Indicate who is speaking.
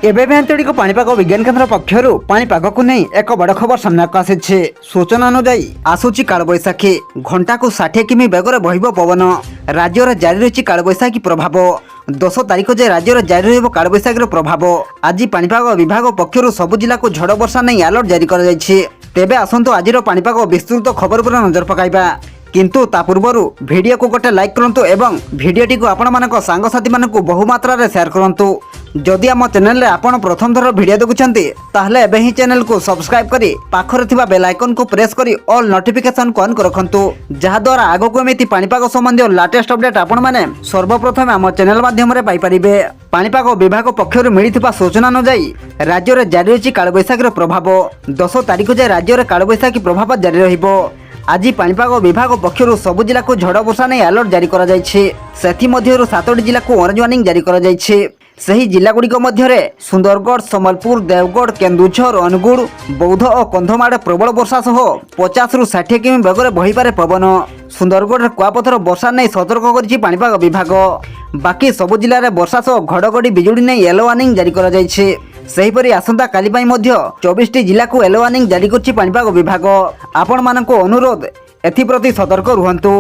Speaker 1: एबे भी आंचलिक पाणीपाग विज्ञान केन्द्र पक्षर पाणीपाग को नहीं एक बड़ खबर सामना को आसी। सूचना अनुजाई आसूची कालबैशाखी घंटा को 60 किमी बेगर बहिब पवन। राज्यर जारी रही कालबैशाखी प्रभाव 10 तारिख जाए राज्यर जारी रही कालबैशाखी प्रभाव। आज पाणीपाग विभाग पक्षर सबु जिला को झड़ वर्षा नहीं अलर्ट जारी कर तेबे आसतु आज पाणीपाग विस्तृत खबर पर नजर पकाइबा। किंतु ता पूर्व भिडियो को गोटे लाइक करूँ एवं भिडियोटी को आपण मान सांगसाथी मानक बहु मात्रा शेयर करूँ। जदि आम चैनल आपण प्रथम थर भिडियो देखुंत ताहले एबे ही चैनल को सब्सक्राइब करी पाखरे थिबा बेल आइकन को प्रेस करी ऑल नोटिफिकेशन को ऑन कर रखंतु, जहा द्वारा आगो को एमिति पाणीपाग संबंधी लेटेस्ट अपडेट आपण माने सर्वप्रथम आम चैनल माध्यम रे पाई परिबे। पाणीपाग विभाग पक्षर मिलिथिबा सूचना अनुसार राज्य रे जारी रही कालबैशाखी प्रभाव 10 तारिख जाए राज्य रे कालबैशाखी प्रभाव जारी रहिबो। आज पाणीपाग विभाग पक्षर सबु जिला को झड़ वर्षा नहीं अलर्ट जारी करा जायछि। सेथि मध्यरु 7टी जिला को ऑरेंज वार्निंग जारी करा जायछि। सही जिला गुड़िक मध्य सुंदरगढ़, सम्बलपुर, देवगढ़, केन्दुझर, अनुगुड़, बौद्ध और कंधमाल प्रबल वर्षा सह 50 ରୁ 60 किमी बेगर बहिपारे पवन। सुंदरगढ़ कुआपथर वर्षा नहीं सतर्क करिछि पाणीपाग विभाग। बाकी सबु जिले में वर्षा सह घड़घड़ी बिजुड़ी नहीं येलो वार्निंग जारी करा जायछि। सेहीपरि आसंता काली पई मध्य 24टी जिला को येलो वार्निंग जारी करिछि पाणीपाग विभाग। आपण मानक अनुरोध एथिप्रति सतर्क रुहंतु।